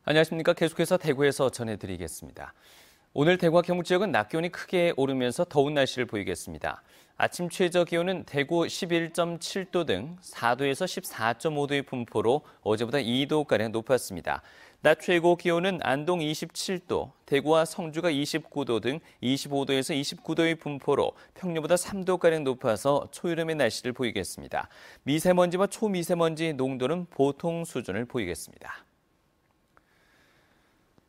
안녕하십니까. 계속해서 대구에서 전해드리겠습니다. 오늘 대구와 경북 지역은 낮 기온이 크게 오르면서 더운 날씨를 보이겠습니다. 아침 최저 기온은 대구 11.7도 등 4도에서 14.5도의 분포로 어제보다 2도가량 높았습니다. 낮 최고 기온은 안동 27도, 대구와 성주가 29도 등 25도에서 29도의 분포로 평년보다 3도가량 높아서 초여름의 날씨를 보이겠습니다. 미세먼지와 초미세먼지 농도는 보통 수준을 보이겠습니다.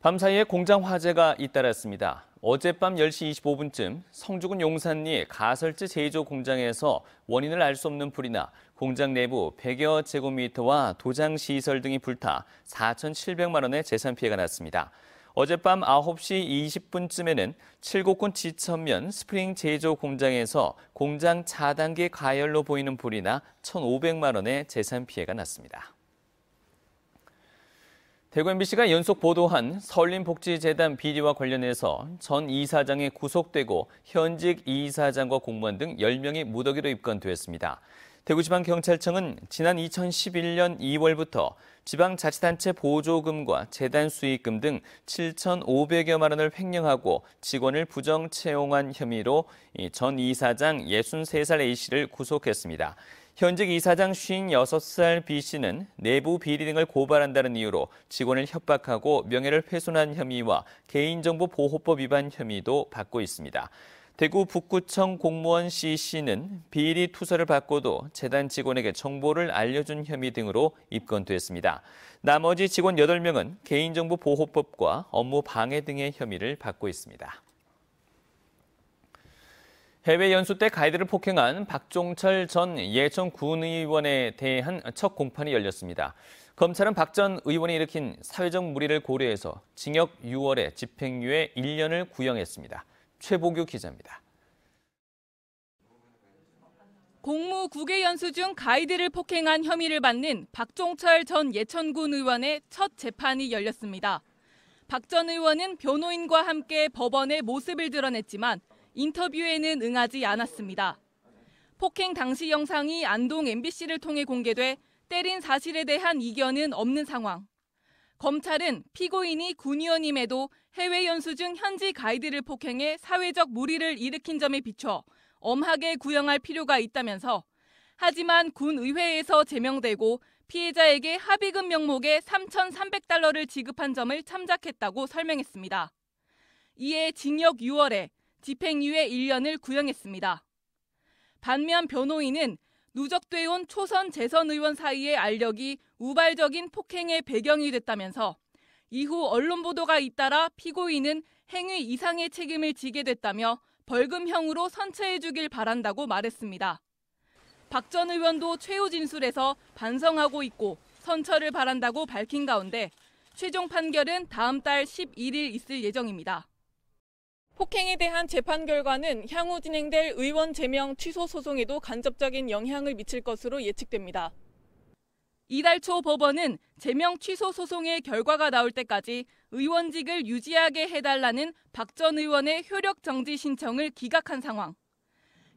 밤사이에 공장 화재가 잇따랐습니다. 어젯밤 10시 25분쯤 성주군 용산리 가설재 제조 공장에서 원인을 알 수 없는 불이 나 공장 내부 100여 제곱미터와 도장 시설 등이 불타 4,700만 원의 재산 피해가 났습니다. 어젯밤 9시 20분쯤에는 칠곡군 지천면 스프링 제조 공장에서 공장 차단기 가열로 보이는 불이 나 1,500만 원의 재산 피해가 났습니다. 대구 MBC가 연속 보도한 서울림복지재단 비리와 관련해서 전 이사장이 구속되고 현직 이사장과 공무원 등 10명이 무더기로 입건됐습니다. 대구지방경찰청은 지난 2011년 2월부터 지방자치단체 보조금과 재단 수익금 등 7,500여만 원을 횡령하고 직원을 부정 채용한 혐의로 전 이사장 63살 A씨를 구속했습니다. 현직 이사장 56살 B씨는 내부 비리 등을 고발한다는 이유로 직원을 협박하고 명예를 훼손한 혐의와 개인정보보호법 위반 혐의도 받고 있습니다. 대구 북구청 공무원 C씨는 비리 투서를 받고도 재단 직원에게 정보를 알려준 혐의 등으로 입건됐습니다. 나머지 직원 8명은 개인정보보호법과 업무 방해 등의 혐의를 받고 있습니다. 해외 연수 때 가이드를 폭행한 박종철 전 예천 군의원에 대한 첫 공판이 열렸습니다. 검찰은 박 전 의원이 일으킨 사회적 무리를 고려해서 징역 6월에 집행유예 1년을 구형했습니다. 최보규 기자입니다. 공무 국외 연수 중 가이드를 폭행한 혐의를 받는 박종철 전 예천군 의원의 첫 재판이 열렸습니다. 박 전 의원은 변호인과 함께 법원에 모습을 드러냈지만 인터뷰에는 응하지 않았습니다. 폭행 당시 영상이 안동 MBC를 통해 공개돼 때린 사실에 대한 이견은 없는 상황. 검찰은 피고인이 군의원임에도 해외 연수 중 현지 가이드를 폭행해 사회적 무리를 일으킨 점에 비춰 엄하게 구형할 필요가 있다면서 하지만 군의회에서 제명되고 피해자에게 합의금 명목의 3,300달러를 지급한 점을 참작했다고 설명했습니다. 이에 징역 6월에 집행유예 1년을 구형했습니다. 반면 변호인은 누적돼 온 초선 재선 의원 사이의 알력이 우발적인 폭행의 배경이 됐다면서 이후 언론 보도가 잇따라 피고인은 행위 이상의 책임을 지게 됐다며 벌금형으로 선처해 주길 바란다고 말했습니다. 박 전 의원도 최후 진술에서 반성하고 있고 선처를 바란다고 밝힌 가운데 최종 판결은 다음 달 11일 있을 예정입니다. 폭행에 대한 재판 결과는 향후 진행될 의원 제명 취소 소송에도 간접적인 영향을 미칠 것으로 예측됩니다. 이달 초 법원은 제명 취소 소송의 결과가 나올 때까지 의원직을 유지하게 해달라는 박 전 의원의 효력 정지 신청을 기각한 상황.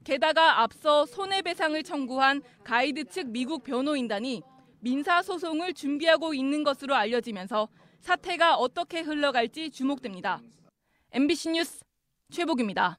게다가 앞서 손해배상을 청구한 가이드 측 미국 변호인단이 민사소송을 준비하고 있는 것으로 알려지면서 사태가 어떻게 흘러갈지 주목됩니다. MBC 뉴스 최보규입니다.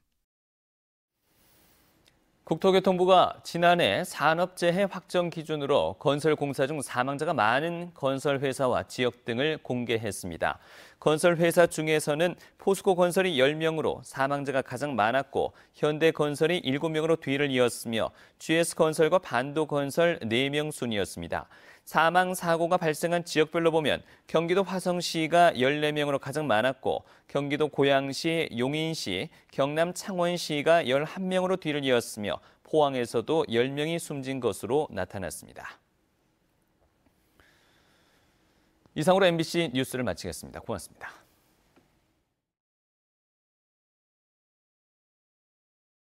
국토교통부가 지난해 산업재해 확정 기준으로 건설공사 중 사망자가 많은 건설회사와 지역 등을 공개했습니다. 건설회사 중에서는 포스코건설이 10명으로 사망자가 가장 많았고 현대건설이 7명으로 뒤를 이었으며 GS건설과 반도건설 4명 순이었습니다. 사망 사고가 발생한 지역별로 보면 경기도 화성시가 14명으로 가장 많았고 경기도 고양시, 용인시, 경남 창원시가 11명으로 뒤를 이었으며 포항에서도 10명이 숨진 것으로 나타났습니다. 이상으로 MBC 뉴스를 마치겠습니다. 고맙습니다.